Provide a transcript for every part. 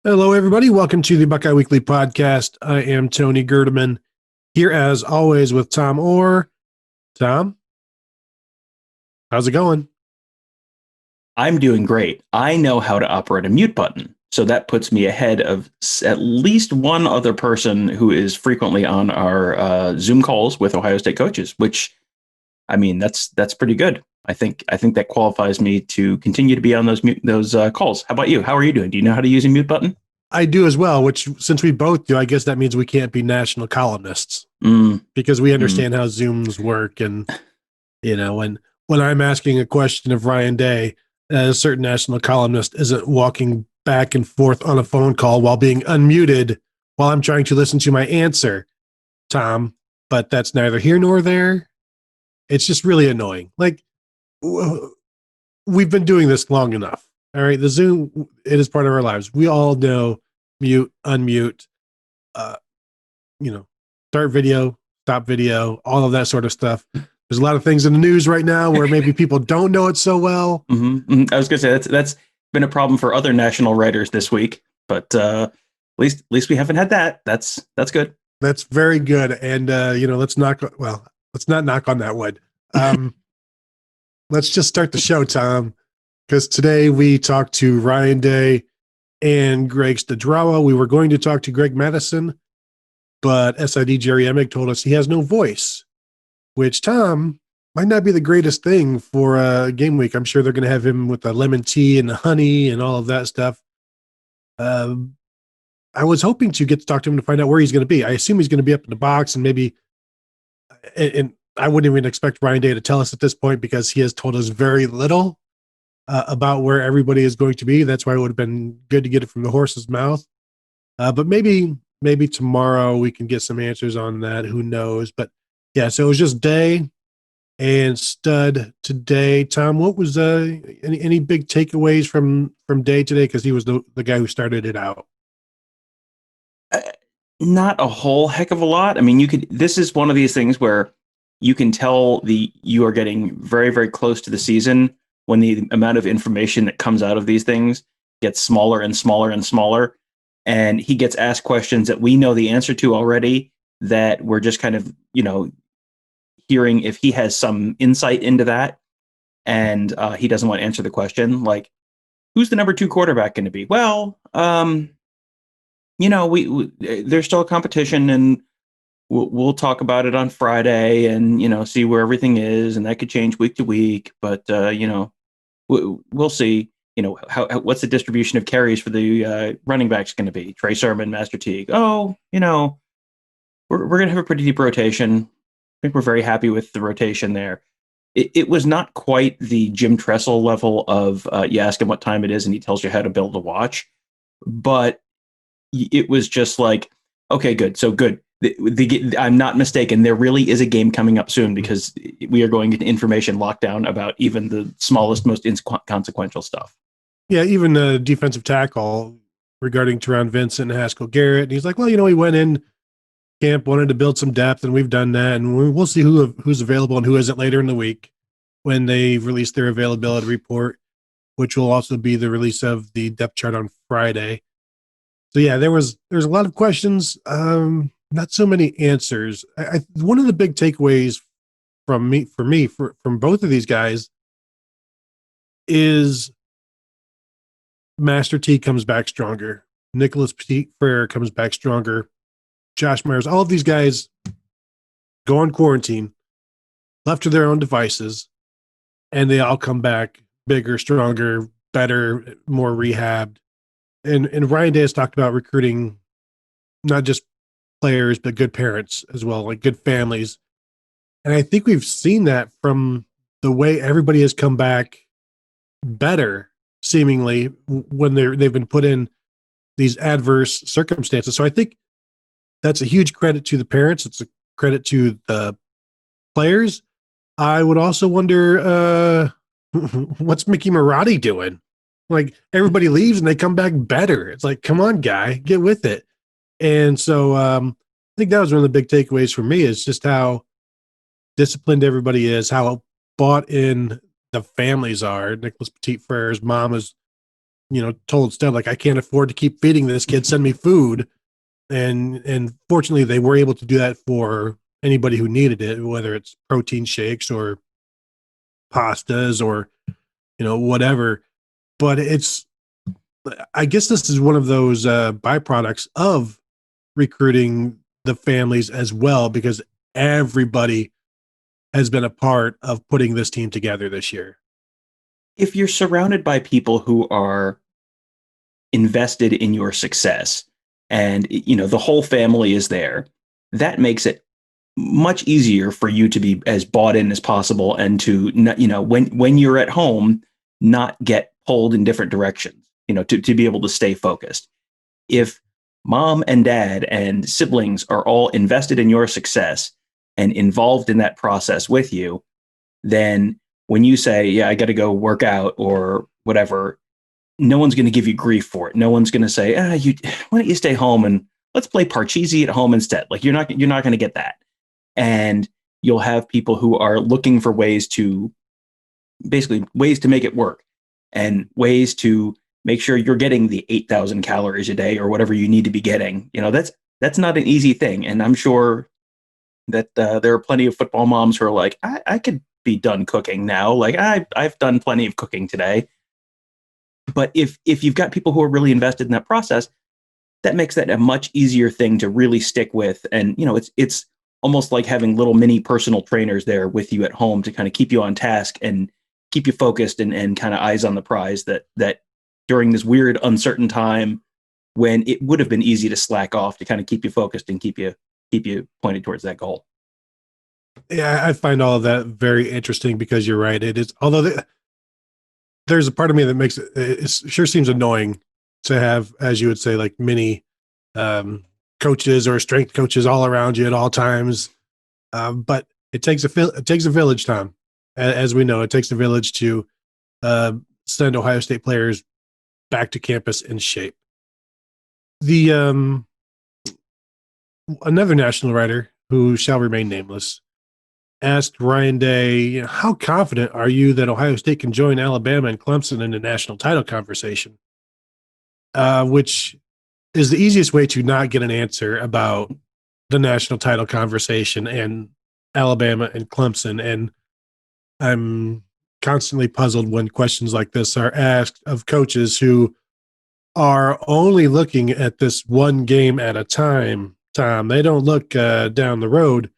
Hello, everybody. Welcome to the Buckeye Weekly podcast. I am Tony Gerdeman, here as always with Tom Orr. Tom, how's it going? I'm doing great. I know how to operate a mute button. So that puts me ahead of at least one other person who is frequently on our Zoom calls with Ohio State coaches, which I mean, that's pretty good. I think that qualifies me to continue to be on those calls. How about you? How are you doing? Do you know how to use a mute button? I do as well, which since we both do, I guess that means we can't be national columnists Mm, because we mm. understand how Zooms work. And, when I'm asking a question of Ryan Day, a certain national columnist isn't walking back and forth on a phone call while being unmuted while I'm trying to listen to my answer, Tom. But that's neither here nor there. It's just really annoying. Like, we've been doing this long enough. All right. The Zoom, it is part of our lives. We all know mute, unmute, uh, you know, start video, stop video, all of that sort of stuff. There's a lot of things in the news right now where maybe people don't know it so well. I was going to say that's been a problem for other national writers this week, but at least we haven't had that. That's good. That's very good. And let's not knock on that wood. Let's just start the show, Tom, because today we talked to Ryan Day and Greg Studrawa. We were going to talk to Greg Madison, but SID Jerry Emick told us he has no voice, which, Tom, might not be the greatest thing for a game week. I'm sure they're going to have him with the lemon tea and the honey and all of that stuff. I was hoping to get to talk to him to find out where he's going to be. I assume he's going to be up in the box and maybe, and I wouldn't even expect Ryan Day to tell us at this point because he has told us very little about where everybody is going to be. That's why it would have been good to get it from the horse's mouth. But maybe tomorrow we can get some answers on that. Who knows? But yeah, so it was just Day and Stud today. Tom, what was any big takeaways from Day today? Because he was the guy who started it out. Uh, Not a whole heck of a lot. I mean, this is one of these things where you can tell you are getting very, very close to the season when the amount of information that comes out of these things gets smaller and smaller and smaller. And he gets asked questions that we know the answer to already, that we're just kind of, hearing if he has some insight into that. And he doesn't want to answer the question, like, who's the number 2 quarterback going to be? Well, we there's still a competition, and we'll talk about it on Friday, and see where everything is, and that could change week to week. But we'll see. What's the distribution of carries for the running backs going to be? Trey Sermon, Master Teague. Oh, we're going to have a pretty deep rotation. I think we're very happy with the rotation there. It was not quite the Jim Tressel level of you ask him what time it is and he tells you how to build a watch, but it was just like, okay, good. So good. I'm not mistaken. There really is a game coming up soon because we are going into information lockdown about even the smallest, most inconsequential stuff. Yeah, even the defensive tackle regarding Teron Vincent and Haskell Garrett. And he's like, well, he went in camp, wanted to build some depth, and we've done that. And we'll see who's available and who isn't later in the week when they release their availability report, which will also be the release of the depth chart on Friday. So yeah, there's a lot of questions, not so many answers. One of the big takeaways from both of these guys is Master T comes back stronger. Nicholas Petit Freyr comes back stronger. Josh Myers, all of these guys go on quarantine, left to their own devices, and they all come back bigger, stronger, better, more rehabbed. And Ryan Day has talked about recruiting not just players, but good parents as well, like good families. And I think we've seen that from the way everybody has come back better, seemingly, when they've been put in these adverse circumstances. So I think that's a huge credit to the parents. It's a credit to the players. I would also wonder what's Mickey Marotti doing? Like, everybody leaves and they come back better. It's like, come on, guy, get with it. And so I think that was one of the big takeaways for me is just how disciplined everybody is, how bought in the families are. Nicholas Petit Freyr's mom is told Steph, like, I can't afford to keep feeding this kid, send me food. And fortunately they were able to do that for anybody who needed it, whether it's protein shakes or pastas or, whatever. But I guess this is one of those byproducts of recruiting the families as well, because everybody has been a part of putting this team together this year. If you're surrounded by people who are invested in your success and the whole family is there, that makes it much easier for you to be as bought in as possible and to when you're at home not get pulled in different directions, to be able to stay focused. If mom and dad and siblings are all invested in your success and involved in that process with you, then when you say, yeah, I got to go work out or whatever, no one's going to give you grief for it. No one's going to say, why don't you stay home and let's play Parcheesi at home instead? Like you're not going to get that. And you'll have people who are looking for ways to make it work and ways to make sure you're getting the 8,000 calories a day or whatever you need to be getting. That's not an easy thing. And I'm sure that there are plenty of football moms who are like, I could be done cooking now. Like I've done plenty of cooking today. But if you've got people who are really invested in that process, that makes that a much easier thing to really stick with. And, it's almost like having little mini personal trainers there with you at home to kind of keep you on task and keep you focused and kind of eyes on the prize that during this weird, uncertain time when it would have been easy to slack off, to kind of keep you focused and keep you pointed towards that goal. Yeah, I find all of that very interesting because you're right. It is, although there's a part of me that makes it sure seems annoying to have, as you would say, like many coaches or strength coaches all around you at all times. But it takes a village, Tom. As we know, it takes a village to send Ohio State players back to campus in shape. The another national writer who shall remain nameless asked Ryan Day, how confident are you that Ohio State can join Alabama and Clemson in the national title conversation? Which is the easiest way to not get an answer about the national title conversation and Alabama and Clemson. And I'm constantly puzzled when questions like this are asked of coaches who are only looking at this one game at a time, Tom. They don't look down the road,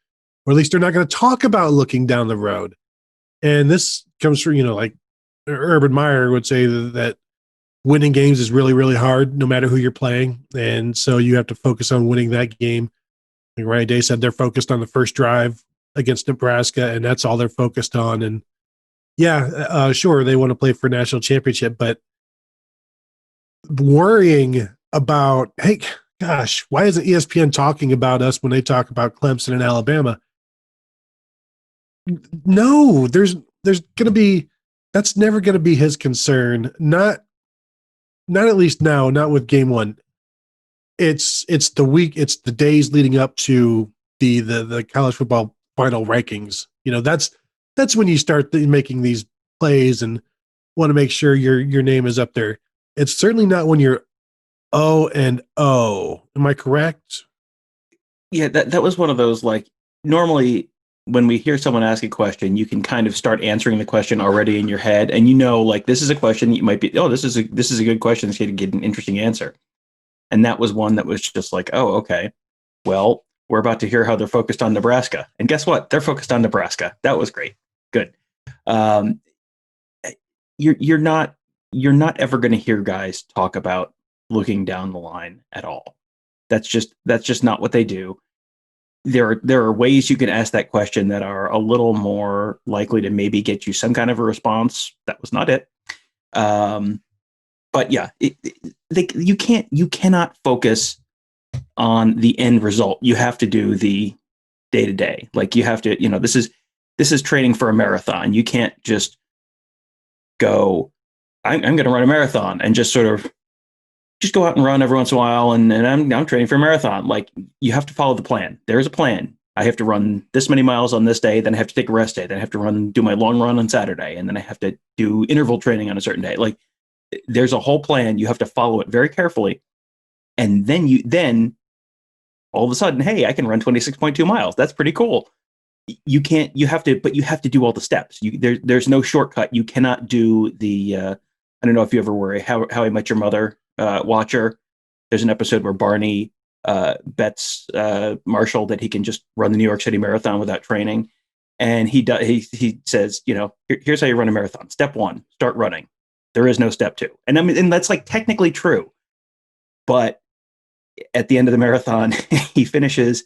or at least they're not going to talk about looking down the road. And this comes from, like Urban Meyer would say that winning games is really, really hard, no matter who you're playing. And so you have to focus on winning that game. Like Ryan Day said, they're focused on the first drive against Nebraska, and that's all they're focused on. And yeah, sure, they want to play for a national championship, but worrying about, hey, gosh, why isn't ESPN talking about us when they talk about Clemson and Alabama? No, there's going to be, that's never going to be his concern. Not at least now, not with game one. It's the days leading up to the college football final rankings. That's when you start making these plays and want to make sure your name is up there. It's certainly not when you're 0-0. Am I correct? Yeah, that was one of those, like, normally when we hear someone ask a question, you can kind of start answering the question already in your head, and like, this is a question that you might be, this is a good question. It's going to get an interesting answer. And that was one that was just like, oh, okay, well, we're about to hear how they're focused on Nebraska, and guess what? They're focused on Nebraska. That was great. Good. You're not ever going to hear guys talk about looking down the line at all. That's just not what they do. There are ways you can ask that question that are a little more likely to maybe get you some kind of a response. That was not it. But yeah, you cannot focus on the end result. You have to do the day to day. Like, you have to, this is training for a marathon. You can't just go, I'm going to run a marathon and just sort of just go out and run every once in a while. And I'm training for a marathon. Like, you have to follow the plan. There is a plan. I have to run this many miles on this day. Then I have to take a rest day. Then I have to do my long run on Saturday. And then I have to do interval training on a certain day. Like, there's a whole plan. You have to follow it very carefully. And then all of a sudden, hey, I can run 26.2 miles. That's pretty cool. You have to do all the steps. There's no shortcut. You cannot do the, I don't know if you ever were a How I Met Your Mother watcher. There's an episode where Barney bets Marshall that he can just run the New York City Marathon without training. And he says, here's how you run a marathon. Step 1, start running. There is no step 2. And I mean, and that's like technically true. But at the end of the marathon, he finishes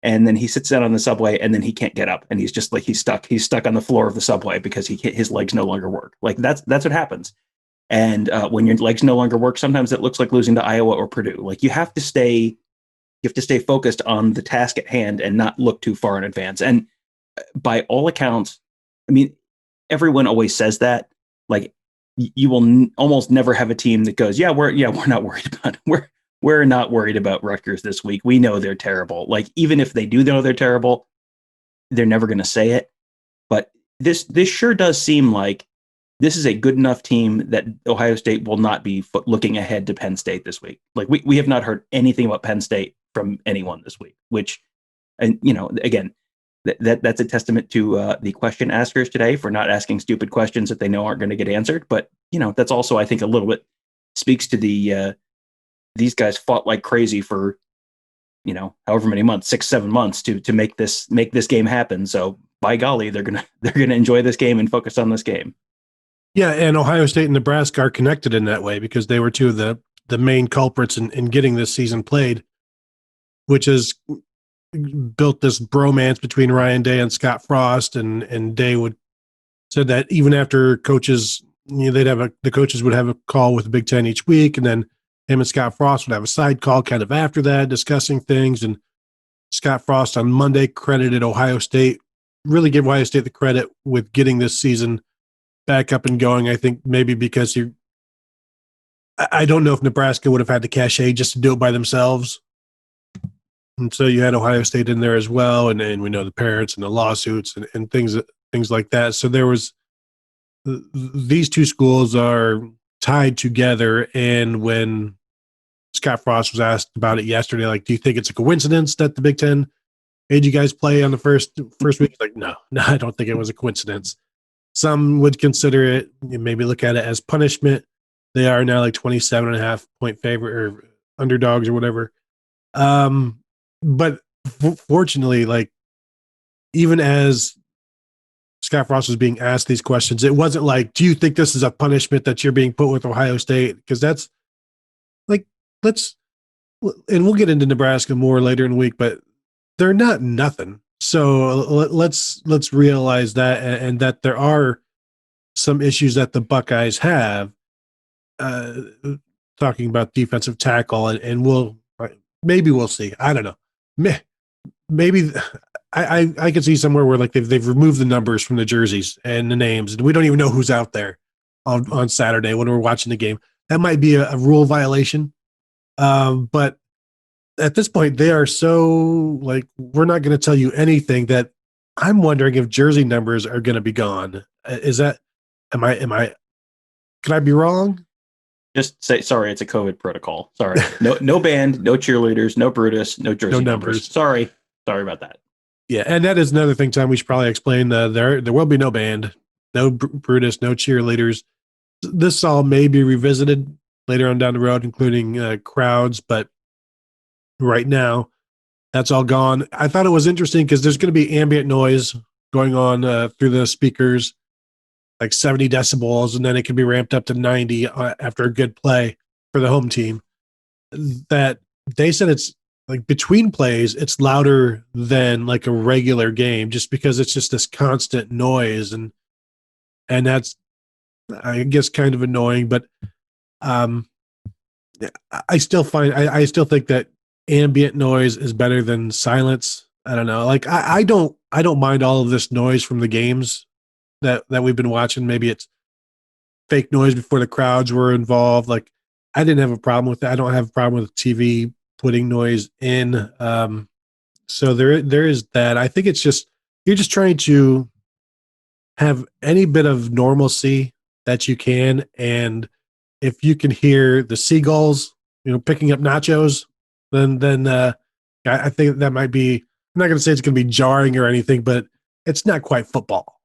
and then he sits down on the subway and then he can't get up. And he's just like, he's stuck on the floor of the subway because his legs no longer work. Like that's what happens. And when your legs no longer work, sometimes it looks like losing to Iowa or Purdue. Like you have to stay focused on the task at hand and not look too far in advance. And by all accounts, I mean, everyone always says that. Like you will almost never have a team that goes, we're not worried about it. We're not worried about Rutgers this week. We know they're terrible. Like even if they do know they're terrible, they're never going to say it. But this sure does seem like this is a good enough team that Ohio State will not be looking ahead to Penn State this week. Like we have not heard anything about Penn State from anyone this week, which, and again, that's a testament to the question askers today for not asking stupid questions that they know aren't going to get answered. But that's also, I think, a little bit speaks to the these guys fought like crazy for however many months, 6-7 months to make this game happen. So by golly, they're gonna enjoy this game and focus on this game. Yeah, and Ohio State and Nebraska are connected in that way because they were two of the main culprits in getting this season played, which has built this bromance between Ryan Day and Scott Frost, and Day said that even after coaches, the coaches would have a call with the Big Ten each week, and then him and Scott Frost would have a side call kind of after that, discussing things. And Scott Frost on Monday credited Ohio State, really gave Ohio State the credit with getting this season back up and going. I think maybe because I don't know if Nebraska would have had the cachet just to do it by themselves. And so you had Ohio State in there as well. And we know the parents and the lawsuits and things like that. So there was, these two schools are tied together. And when Scott Frost was asked about it yesterday, like, do you think it's a coincidence that the Big Ten made you guys play on the first week? Like, no, I don't think it was a coincidence. Some would consider it, maybe look at it as punishment. They are now like 27.5 point favorite or underdogs or whatever. But fortunately, like, even as Scott Frost was being asked these questions, it wasn't like, do you think this is a punishment that you're being put with Ohio State? Because that's like, and we'll get into Nebraska more later in the week, but they're not nothing. So let's realize that, and that there are some issues that the Buckeyes have, talking about defensive tackle, and we'll see. I don't know. Maybe I could see somewhere where like they've removed the numbers from the jerseys and the names, and we don't even know who's out there on Saturday when we're watching the game. That might be a rule violation. But at this point, they are so like, we're not going to tell you anything, that I'm wondering if jersey numbers are going to be gone. Is that, could I be wrong? Just say, sorry, it's a COVID protocol. Sorry. No band, no cheerleaders, no Brutus, no jersey No numbers. Sorry about that. Yeah. And that is another thing, Tom, we should probably explain. There will be no band, no Brutus, no cheerleaders. This all may be revisited later on down the road, including crowds, but right now that's all gone. I thought it was interesting because there's going to be ambient noise going on through the speakers, like 70 decibels, and then it can be ramped up to 90 after a good play for the home team. That they said it's like between plays, it's louder than like a regular game, just because it's just this constant noise, and that's, I guess, kind of annoying. But I still think that ambient noise is better than silence. I don't know. Like I don't mind all of this noise from the games that we've been watching. Maybe it's fake noise before the crowds were involved. Like I didn't have a problem with that. I don't have a problem with TV putting noise in. So there is that. I think it's just, you're just trying to have any bit of normalcy that you can. And if you can hear the seagulls, picking up nachos, then I think that might be. I'm not going to say it's going to be jarring or anything, but it's not quite football.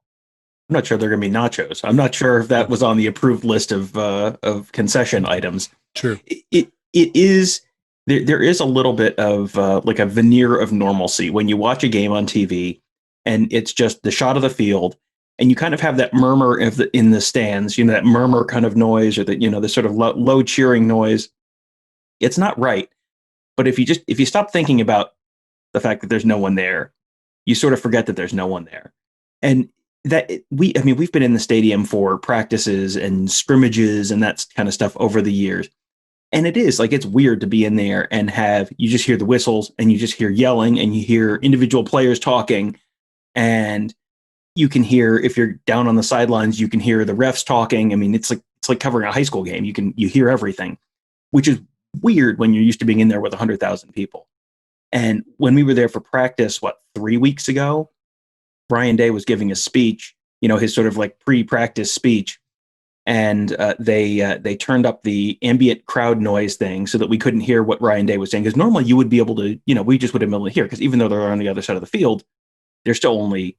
I'm not sure they're going to be nachos. I'm not sure if that was on the approved list of concession items. True. It is. There is a little bit of like a veneer of normalcy when you watch a game on TV, and it's just the shot of the field, and you kind of have that murmur in the stands. That murmur kind of noise, or the sort of low cheering noise. It's not right, but if you stop thinking about the fact that there's no one there, you sort of forget that there's no one there, and we've been in the stadium for practices and scrimmages and that kind of stuff over the years. And it is like, it's weird to be in there and you just hear the whistles and you just hear yelling and you hear individual players talking, and you can hear, if you're down on the sidelines, you can hear the refs talking. I mean, it's like covering a high school game. You hear everything, which is weird when you're used to being in there with 100,000 people. And when we were there for practice, 3 weeks ago, Ryan Day was giving a speech, his sort of like pre-practice speech. And they turned up the ambient crowd noise thing so that we couldn't hear what Ryan Day was saying. Because normally you would be able to, we just would have been able to hear. Because even though they're on the other side of the field, they're still only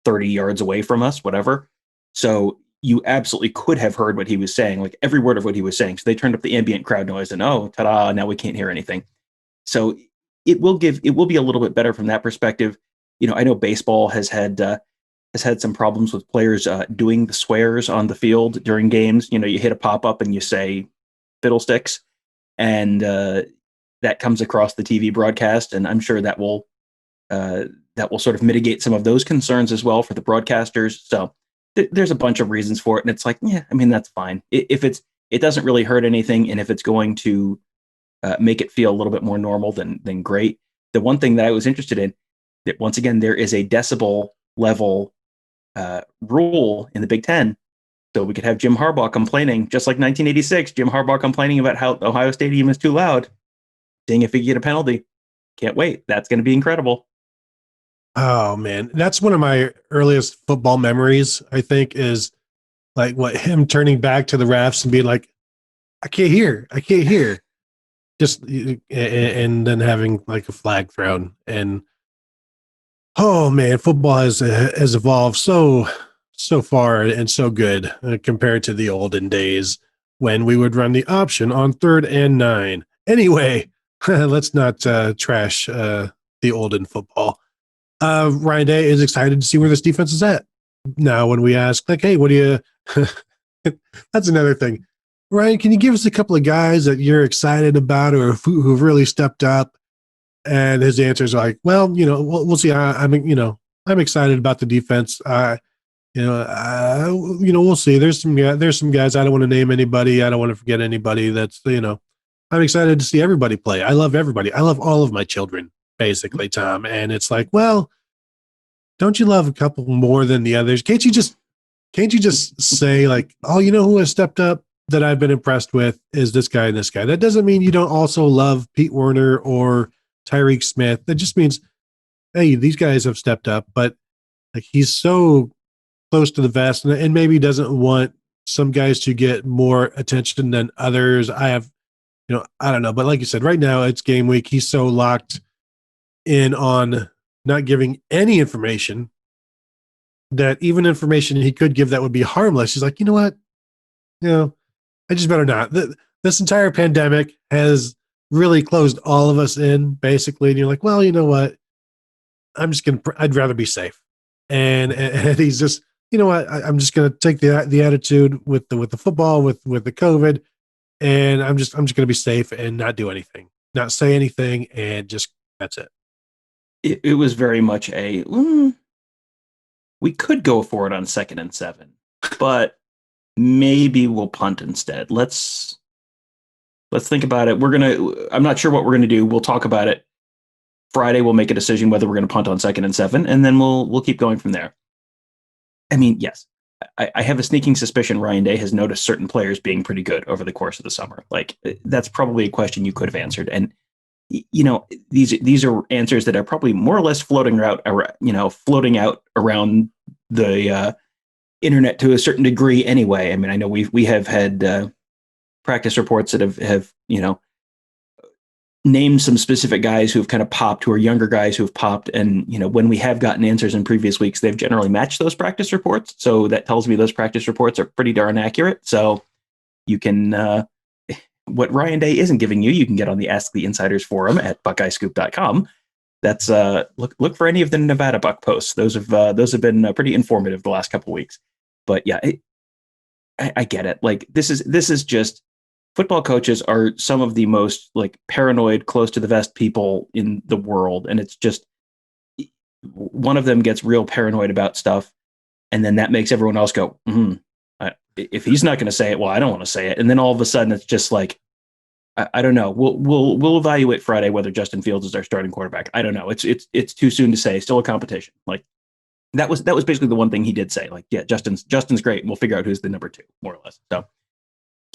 30 yards away from us, whatever. So you absolutely could have heard what he was saying, like every word of what he was saying. So they turned up the ambient crowd noise, and ta-da! Now we can't hear anything. So it will be a little bit better from that perspective. I know baseball has had some problems with players doing the swears on the field during games. You hit a pop-up and you say fiddlesticks, and that comes across the TV broadcast, and I'm sure that will sort of mitigate some of those concerns as well for the broadcasters. So there's a bunch of reasons for it, and it's like, yeah, I mean, that's fine. If it doesn't really hurt anything, and if it's going to make it feel a little bit more normal, then great. The one thing that I was interested in, that once again, there is a decibel level rule in the Big Ten. So we could have Jim Harbaugh complaining, just like 1986, Jim Harbaugh complaining about how Ohio Stadium is too loud, seeing if he could get a penalty. Can't wait. That's going to be incredible. Oh man, that's one of my earliest football memories, I think, is like him turning back to the refs and being like, I can't hear. Just, and then having like a flag thrown. And oh man, football has evolved so far and so good compared to the olden days when we would run the option on 3rd and 9. Anyway, let's not trash the olden football. Ryan Day is excited to see where this defense is at. Now, when we ask, like, hey, what do you that's another thing. Ryan, can you give us a couple of guys that you're excited about or who've really stepped up? And his answers are like, well, we'll see. I'm excited about the defense. We'll see. There's some guys. I don't want to name anybody. I don't want to forget anybody. That's, I'm excited to see everybody play. I love everybody. I love all of my children, basically, Tom. And it's like, well, don't you love a couple more than the others? Can't you just say like, oh, who has stepped up that I've been impressed with is this guy and this guy. That doesn't mean you don't also love Pete Werner or Tyreek Smith. That just means, hey, these guys have stepped up, but like he's so close to the vest and maybe doesn't want some guys to get more attention than others. I don't know. But like you said, right now it's game week. He's so locked in on not giving any information that even information he could give that would be harmless. He's like, you know what? I just better not. This entire pandemic has really closed all of us in, basically. And you're like, well, you know what? I'd rather be safe. And he's just, you know what? I'm just going to take the attitude with the football, with the COVID, and I'm just going to be safe and not do anything, not say anything, and just that's it. It was very much we could go for it on 2nd and 7, but maybe we'll punt instead. Let's think about it. I'm not sure what we're gonna do. We'll talk about it Friday. We'll make a decision whether we're gonna punt on 2nd and 7, and then we'll keep going from there. I mean, yes, I have a sneaking suspicion Ryan Day has noticed certain players being pretty good over the course of the summer. Like, that's probably a question you could have answered. And these are answers that are probably more or less floating out around the internet to a certain degree anyway. I mean, I know we have had practice reports that have named some specific guys who have kind of popped, who are younger guys who have popped. And, when we have gotten answers in previous weeks, they've generally matched those practice reports. So that tells me those practice reports are pretty darn accurate. So you can, what Ryan Day isn't giving you, you can get on the Ask the Insiders forum at BuckeyeScoop.com. That's look for any of the Nevada Buck posts. Those have been pretty informative the last couple of weeks. But yeah, I get it. Like this is just, football coaches are some of the most like paranoid, close to the vest people in the world. And it's just, one of them gets real paranoid about stuff. And then that makes everyone else go, if he's not going to say it, well, I don't want to say it. And then all of a sudden it's just like, I don't know. We'll evaluate Friday whether Justin Fields is our starting quarterback. I don't know. It's too soon to say. Still a competition. Like that was basically the one thing he did say. Like, yeah, Justin's great. And we'll figure out who's the number 2, more or less. So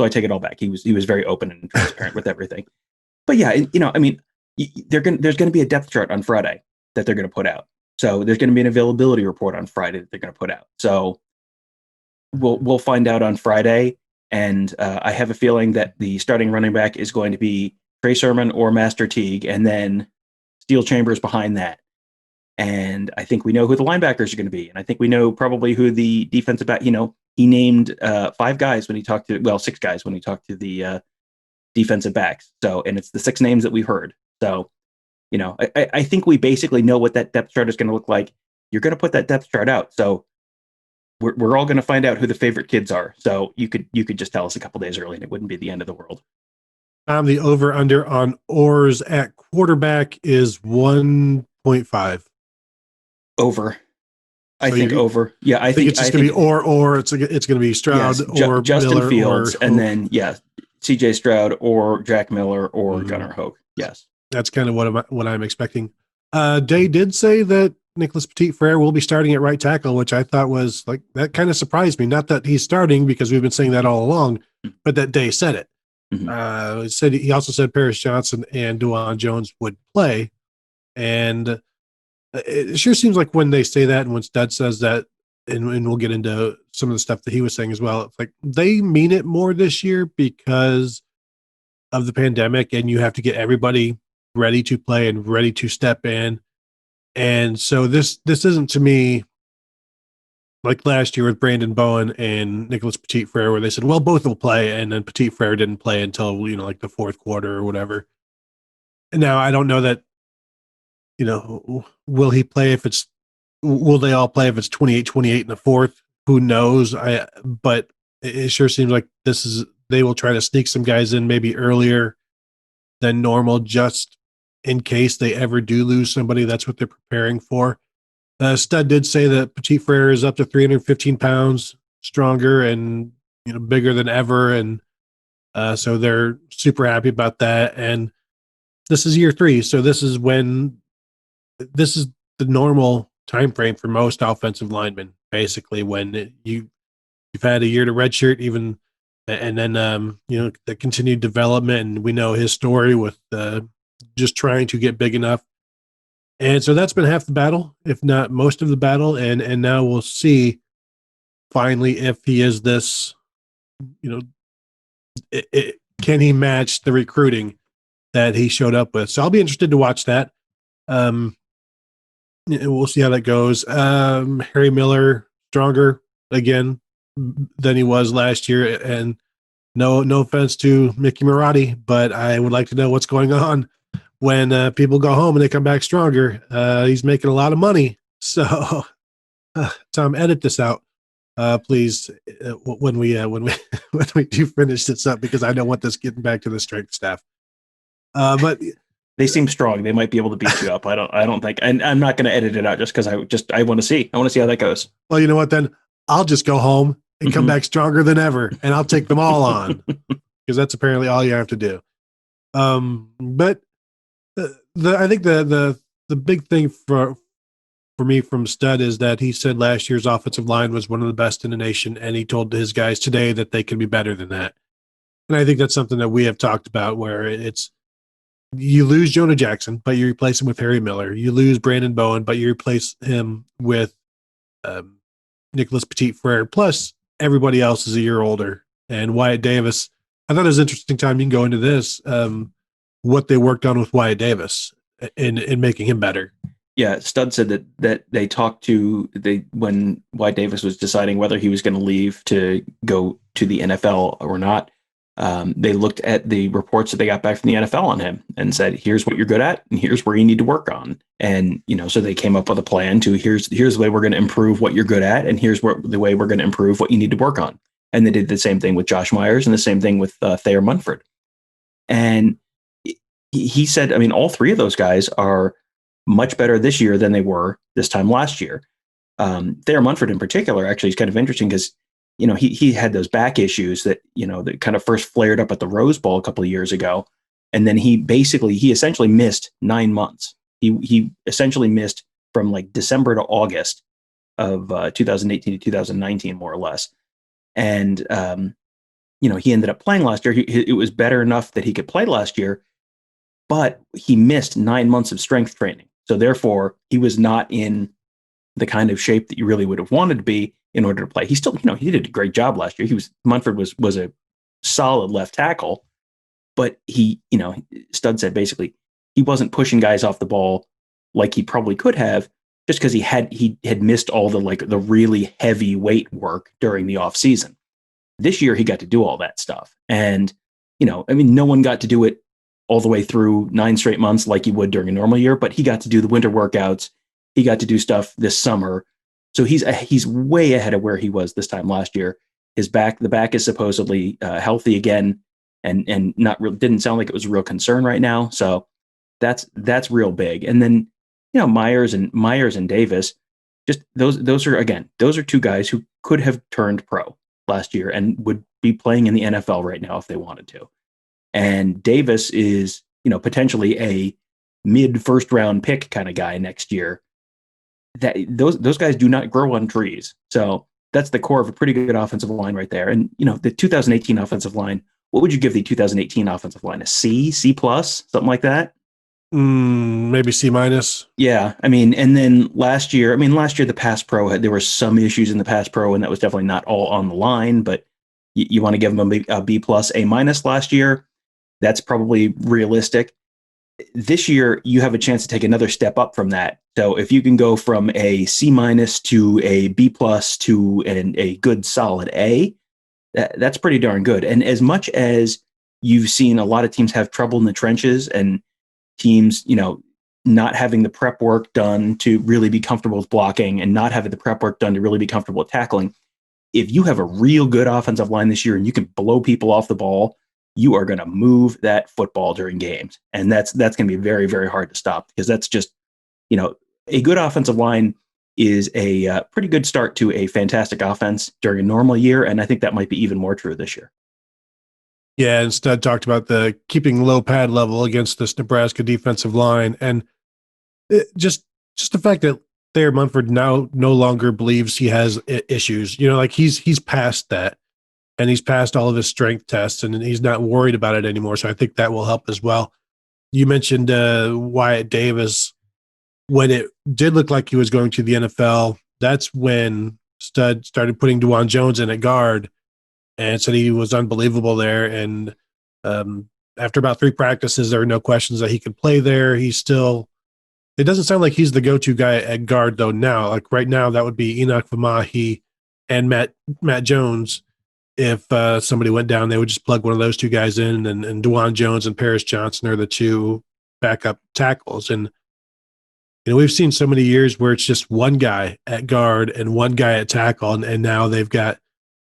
I take it all back. He was very open and transparent with everything. But yeah, there's going to be a depth chart on Friday that they're going to put out. So there's going to be an availability report on Friday that they're going to put out. So we'll find out on Friday. And I have a feeling that the starting running back is going to be Trey Sermon or Master Teague, and then Steel Chambers behind that. And I think we know who the linebackers are going to be. And I think we know probably who the defensive back, he named 6 guys when he talked to the defensive backs. So, and it's the 6 names that we've heard. So, I think we basically know what that depth chart is going to look like. You're going to put that depth chart out. So we're all going to find out who the favorite kids are. So you could just tell us a couple days early and it wouldn't be the end of the world. The over under on Orr's at quarterback is 1.5. Over. I think over. Yeah, I think it's just going to be or it's going to be Stroud or Justin Miller Fields, or and then CJ Stroud or Jack Miller or Gunnar Hoke. Yes, that's kind of what I'm expecting. Day did say that Nicholas Petit Freyr will be starting at right tackle, which I thought was like, that kind of surprised me. Not that he's starting because we've been saying that all along, but that Day said it. Mm-hmm. He also said Paris Johnson and Duane Jones would play, and it sure seems like when they say that and when Stud says that, and we'll get into some of the stuff that he was saying as well, it's like they mean it more this year because of the pandemic, and you have to get everybody ready to play and ready to step in. And so this isn't to me like last year with Brandon Bowen and Nicholas Petit Freyr, where they said, well, both will play, and then Petit Freyr didn't play until like the 4th quarter or whatever. And now I don't know that, will he play will they all play if it's 28-28 in the 4th? Who knows? But it sure seems like they will try to sneak some guys in maybe earlier than normal, just in case they ever do lose somebody. That's what they're preparing for. Stud did say that Petit Freyr is up to 315 pounds stronger and bigger than ever, and so they're super happy about that. And this is year 3, so this is the normal time frame for most offensive linemen, basically, when you've had a year to redshirt, even, and then the continued development. And we know his story with just trying to get big enough. And so that's been half the battle, if not most of the battle. And now we'll see finally if he is this, can he match the recruiting that he showed up with? So I'll be interested to watch that. We'll see how that goes. Harry Miller, stronger again than he was last year. And no offense to Mickey Marotti, but I would like to know what's going on when people go home and they come back stronger. He's making a lot of money. So Tom, edit this out, please, when we do finish this up, because I don't want this getting back to the strength staff. But they seem strong. They might be able to beat you up. I don't think, and I'm not going to edit it out just because I want to see how that goes. Well, you know what, then I'll just go home and come back stronger than ever, and I'll take them all on, because that's apparently all you have to do. But I think the big thing for me from Stud is that he said last year's offensive line was one of the best in the nation, and he told his guys today that they can be better than that. And I think that's something that we have talked about, where it's, you lose Jonah Jackson, but you replace him with Harry Miller. You lose Brandon Bowen, but you replace him with Nicholas Petit Freyr. Plus, everybody else is a year older. And Wyatt Davis I thought it was an interesting time. You can go into this, what they worked on with Wyatt Davis in making him better. Yeah, Stud said that they talked to when Wyatt Davis was deciding whether he was going to leave to go to the NFL or not. They looked at the reports that they got back from the NFL on him and said, "Here's what you're good at, and here's where you need to work on." And so they came up with a plan to here's the way we're going to improve what you're good at, and here's the way we're going to improve what you need to work on. And they did the same thing with Josh Myers and the same thing with Thayer Munford. And he said, I mean, all three of those guys are much better this year than they were this time last year. Thayer Munford in particular actually is kind of interesting because he had those back issues that that kind of first flared up at the Rose Bowl a couple of years ago, and then he essentially missed 9 months. He essentially missed from like December to August of 2018 to 2019, more or less. And he ended up playing last year. It was better enough that he could play last year, but he missed 9 months of strength training. So therefore, he was not in the kind of shape that you really would have wanted to be in order to play. He still, he did a great job last year. Munford was a solid left tackle, but Stud said basically he wasn't pushing guys off the ball like he probably could have, just because he had missed all the really heavy weight work during the off season. This year he got to do all that stuff, and no one got to do it all the way through 9 straight months like you would during a normal year, but he got to do the winter workouts. He got to do stuff this summer. So he's way ahead of where he was this time last year. The back is supposedly healthy again, and didn't sound like it was a real concern right now. So that's real big. And then Myers and Davis, just those are two guys who could have turned pro last year and would be playing in the NFL right now if they wanted to. And Davis is potentially a mid first round pick kind of guy next year. That those guys do not grow on trees. So that's the core of a pretty good offensive line right there. And the 2018 offensive line, what would you give the 2018 offensive line? A C plus, something like that? Maybe C minus. Yeah, and then last year the pass pro there were some issues in the pass pro, and that was definitely not all on the line. But you want to give them a B plus, A minus last year. That's probably realistic. This year, you have a chance to take another step up from that. So if you can go from a C minus to a B plus to a good solid A, that's pretty darn good. And as much as you've seen a lot of teams have trouble in the trenches and teams, not having the prep work done to really be comfortable with blocking and not having the prep work done to really be comfortable with tackling, if you have a real good offensive line this year and you can blow people off the ball, you are going to move that football during games. And that's going to be very, very hard to stop, because that's just, a good offensive line is a pretty good start to a fantastic offense during a normal year. And I think that might be even more true this year. Yeah, and Stud talked about the keeping low pad level against this Nebraska defensive line. And just the fact that Thayer Munford now no longer believes he has issues, he's past that. And he's passed all of his strength tests, and he's not worried about it anymore. So I think that will help as well. You mentioned Wyatt Davis. When it did look like he was going to the NFL, that's when Stud started putting Duane Jones in at guard and said he was unbelievable there. And after about 3 practices, there were no questions that he could play there. It doesn't sound like he's the go-to guy at guard, though, now. Like right now, that would be Enoch Vamahi and Matt Jones. If somebody went down, they would just plug one of those 2 guys in, and Duane Jones and Paris Johnson are the 2 backup tackles. And we've seen so many years where it's just one guy at guard and one guy at tackle, and now they've got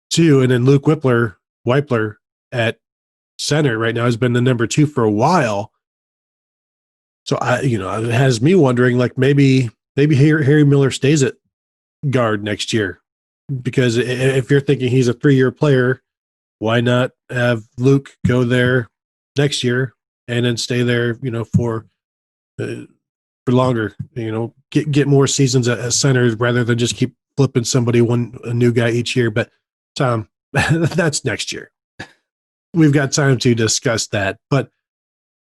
2. And then Luke Weipler at center right now has been the number 2 for a while. So it has me wondering, like maybe Harry Miller stays at guard next year. Because if you're thinking he's a 3-year player, why not have Luke go there next year and then stay there, for longer, get more seasons at center rather than just keep flipping a new guy each year. But Tom, that's next year. We've got time to discuss that. But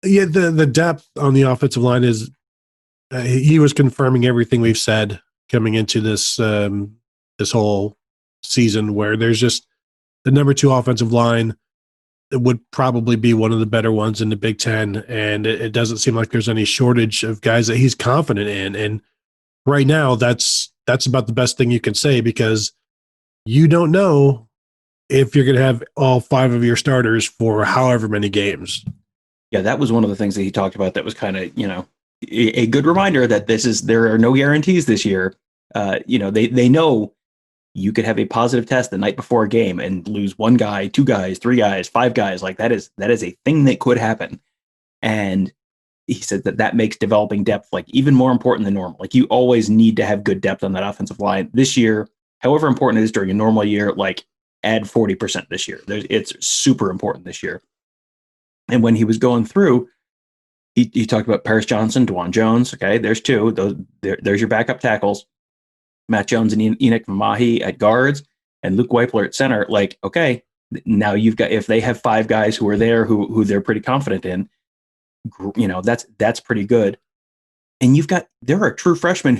yeah, the depth on the offensive line is he was confirming everything we've said coming into this whole season, where there's just the number 2 offensive line it would probably be one of the better ones in the Big Ten. And it doesn't seem like there's any shortage of guys that he's confident in. And right now, that's about the best thing you can say, because you don't know if you're going to have all 5 of your starters for however many games. Yeah, that was one of the things that he talked about that was kind of, a good reminder that there are no guarantees this year. They know you could have a positive test the night before a game and lose 1 guy, 2 guys, 3 guys, 5 guys. Like that is a thing that could happen. And he said that makes developing depth like even more important than normal. Like you always need to have good depth on that offensive line this year. However important it is during a normal year, like add 40% this year. It's super important this year. And when he was going through, he talked about Paris Johnson, Duane Jones. Okay, there's 2. There's your backup tackles. Matt Jones and Enoch Mahi at guards and Luke Weipler at center. Like, okay, now you've got, if they have 5 guys who are there who they're pretty confident in, that's pretty good. And there are true freshmen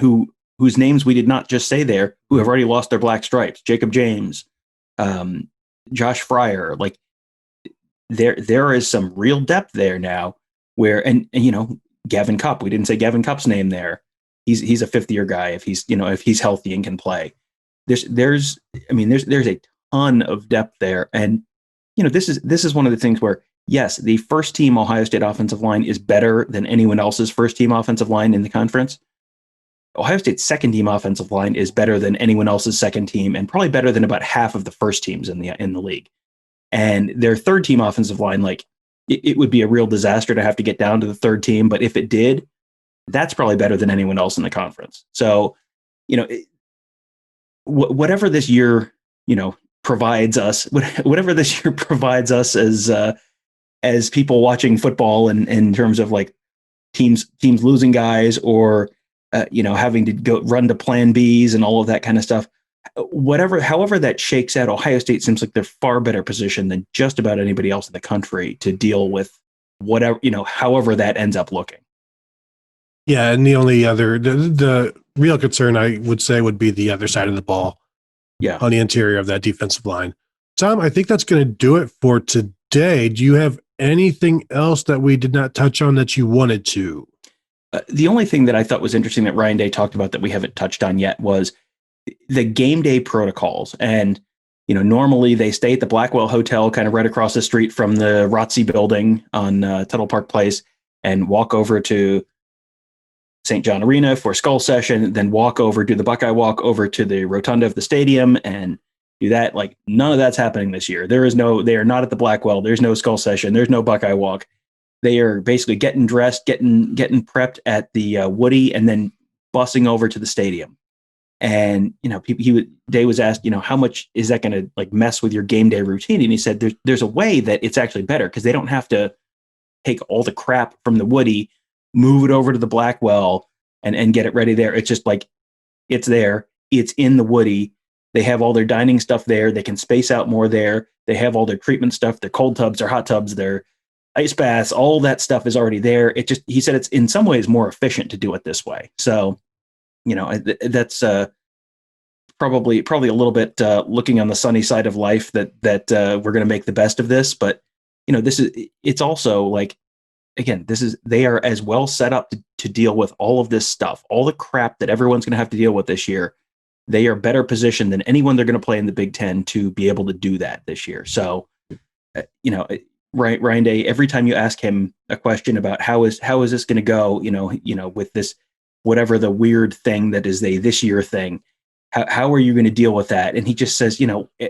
whose names we did not just say there, who have already lost their black stripes. Jacob James, Josh Freyr. Like there is some real depth there now where, and Gavin Cupp, we didn't say Gavin Cupp's name there. He's a 5th-year guy if he's healthy and can play. There's a ton of depth there. And this is one of the things where, yes, the first team Ohio State offensive line is better than anyone else's first team offensive line in the conference. Ohio State's second team offensive line is better than anyone else's second team, and probably better than about half of the first teams in the league. And their third team offensive line, like it would be a real disaster to have to get down to the third team. But if it did, that's probably better than anyone else in the conference. So, whatever this year, provides us, whatever this year provides us as people watching football, and in terms of like teams losing guys, or having to go run to plan Bs and all of that kind of stuff. However that shakes out, Ohio State seems like they're far better positioned than just about anybody else in the country to deal with whatever, however that ends up looking. Yeah, and the only other the real concern I would say would be the other side of the ball. Yeah, on the interior of that defensive line. Tom, I think that's going to do it for today. Do you have anything else that we did not touch on that you wanted to? The only thing that I thought was interesting that Ryan Day talked about that we haven't touched on yet was the game day protocols. And, normally they stay at the Blackwell Hotel, kind of right across the street from the ROTC building on Tuttle Park Place, and walk over to St. John Arena for skull session, then do the Buckeye walk over to the rotunda of the stadium and do that. Like none of that's happening this year. They are not at the Blackwell. There's no skull session. There's no Buckeye walk. They are basically getting dressed, getting prepped at the Woody, and then busing over to the stadium. And, Day was asked, how much is that going to like mess with your game day routine? And he said, there's a way that it's actually better, because they don't have to take all the crap from the Woody, move it over to the Blackwell and get it ready there. It's just like, it's there. It's in the Woody. They have all their dining stuff there. They can space out more there. They have all their treatment stuff, their cold tubs, their hot tubs, their ice baths, all that stuff is already there. He said it's in some ways more efficient to do it this way. So, that's probably a little bit looking on the sunny side of life that we're going to make the best of this. But, it's also like, again, they are as well set up to deal with all of this stuff, all the crap that everyone's going to have to deal with this year. They are better positioned than anyone they're going to play in the Big Ten to be able to do that this year. So, Ryan Day, every time you ask him a question about how is this going to go, with this, whatever the weird thing that is this year thing, how are you going to deal with that? And he just says,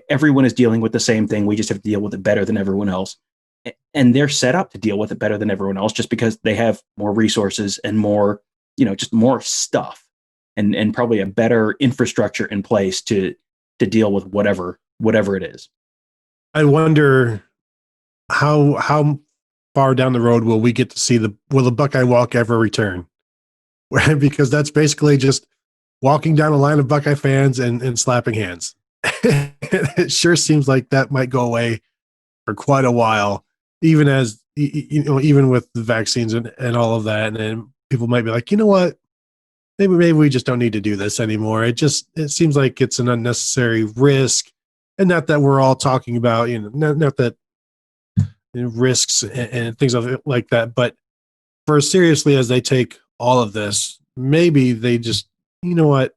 everyone is dealing with the same thing. We just have to deal with it better than everyone else. And they're set up to deal with it better than everyone else, just because they have more resources and more, just more stuff and probably a better infrastructure in place to deal with whatever it is. I wonder how far down the road will we get to see will the Buckeye walk ever return? Because that's basically just walking down a line of Buckeye fans and slapping hands. It sure seems like that might go away for quite a while, even as, even with the vaccines and all of that. And then people might be like, you know what? Maybe we just don't need to do this anymore. It seems like it's an unnecessary risk. And not that we're all talking about, not that risks and things like that. But for as seriously as they take all of this, maybe they just, you know what,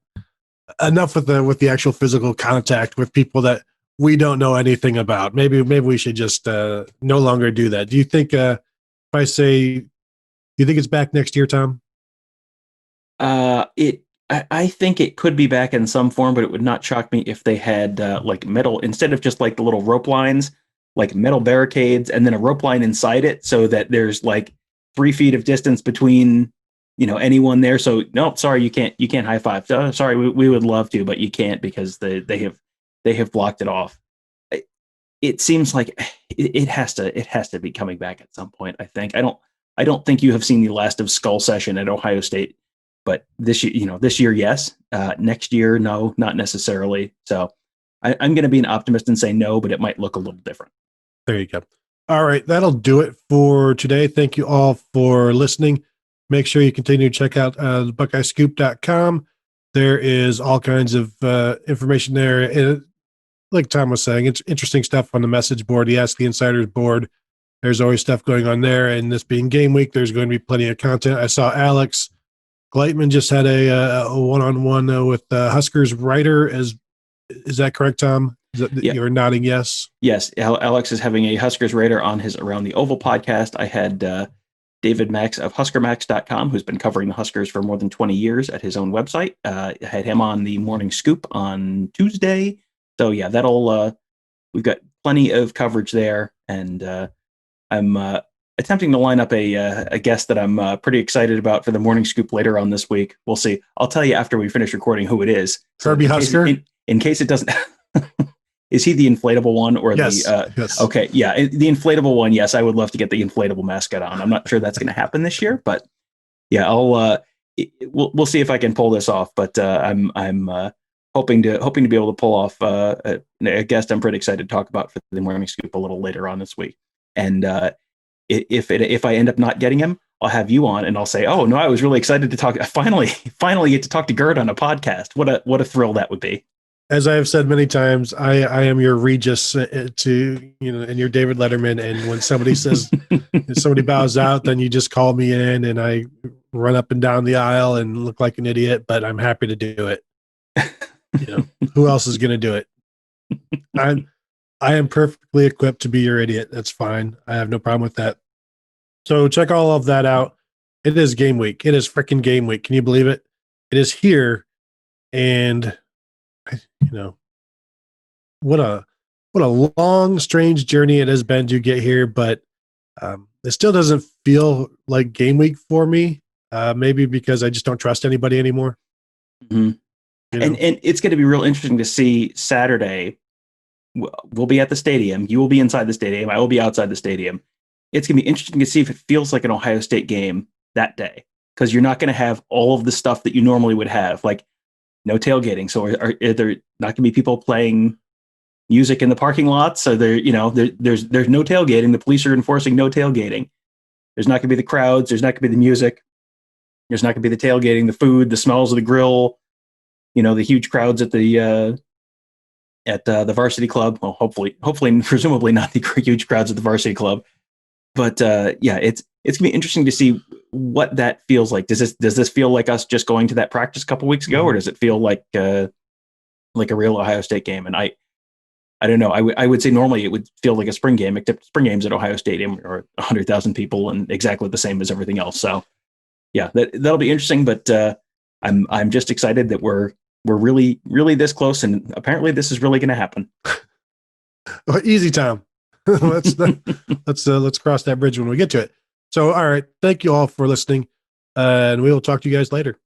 enough with the actual physical contact with people that we don't know anything about. Maybe we should just no longer do that. Do you think if I say, do you think it's back next year, Tom? I think it could be back in some form, but it would not shock me if they had like metal, instead of just like the little rope lines, like metal barricades and then a rope line inside it, so that there's like 3 feet of distance between, anyone there. So no, sorry, you can't high five. Sorry, we would love to, but you can't because they have blocked it off. It seems like it has to be coming back at some point. I think I don't think you have seen the last of Skull Session at Ohio State, but this year, yes. Next year, no, not necessarily. So I'm going to be an optimist and say no, but it might look a little different. There you go. All right, that'll do it for today. Thank you all for listening. Make sure you continue to check out BuckeyeScoop.com. There is all kinds of information there. And like Tom was saying, it's interesting stuff on the message board, the Ask the Insiders board. There's always stuff going on there. And this being game week, there's going to be plenty of content. I saw Alex Gleitman just had a one-on-one with Huskers writer. Is that correct, Tom? Yeah. You're nodding yes? Yes. Alex is having a Huskers writer on his Around the Oval podcast. I had David Max of HuskerMax.com, who's been covering the Huskers for more than 20 years at his own website. I had him on the Morning Scoop on Tuesday. So yeah, we've got plenty of coverage there. And I'm attempting to line up a guest that I'm pretty excited about for the Morning Scoop later on this week. We'll see. I'll tell you after we finish recording who it is. Kirby Husker? In case it doesn't... Is he the inflatable one or yes, yes. Okay, yeah, the inflatable one. Yes, I would love to get the inflatable mascot on. I'm not sure that's going to happen this year, but yeah, we'll see if I can pull this off. But I'm hoping to be able to pull off a guest I'm pretty excited to talk about for the Morning Scoop a little later on this week. And if I end up not getting him, I'll have you on and I'll say, oh no, I was really excited to talk. I finally get to talk to Gerd on a podcast. What a thrill that would be. As I have said many times, I am your Regis to, and your David Letterman. And when somebody says, if somebody bows out, then you just call me in and I run up and down the aisle and look like an idiot, but I'm happy to do it. Who else is going to do it? I am perfectly equipped to be your idiot. That's fine. I have no problem with that. So check all of that out. It is game week. It is freaking game week. Can you believe it? It is here. And what a long, strange journey it has been to get here, but it still doesn't feel like game week for me. Maybe because I just don't trust anybody anymore. Mm-hmm. And it's going to be real interesting to see Saturday. We'll be at the stadium. You will be inside the stadium. I will be outside the stadium. It's going to be interesting to see if it feels like an Ohio State game that day, because you're not going to have all of the stuff that you normally would have, like no tailgating. So are there not going to be people playing music in the parking lots? So there's no tailgating. The police are enforcing no tailgating. There's not going to be the crowds. There's not going to be the music. There's not going to be the tailgating, the food, the smells of the grill, the huge crowds at the varsity club. Well, hopefully, presumably not the huge crowds at the varsity club. But yeah, it's going to be interesting to see what that feels like. Does this feel like us just going to that practice a couple weeks ago, or does it feel like a real Ohio State game? And I don't know. I would say normally it would feel like a spring game, except spring games at Ohio Stadium are 100,000 people and exactly the same as everything else. So yeah, that'll be interesting. But I'm just excited that we're really, really this close, and apparently this is really going to happen. Well, easy, Tom. let's cross that bridge when we get to it. So, all right. Thank you all for listening, and we will talk to you guys later.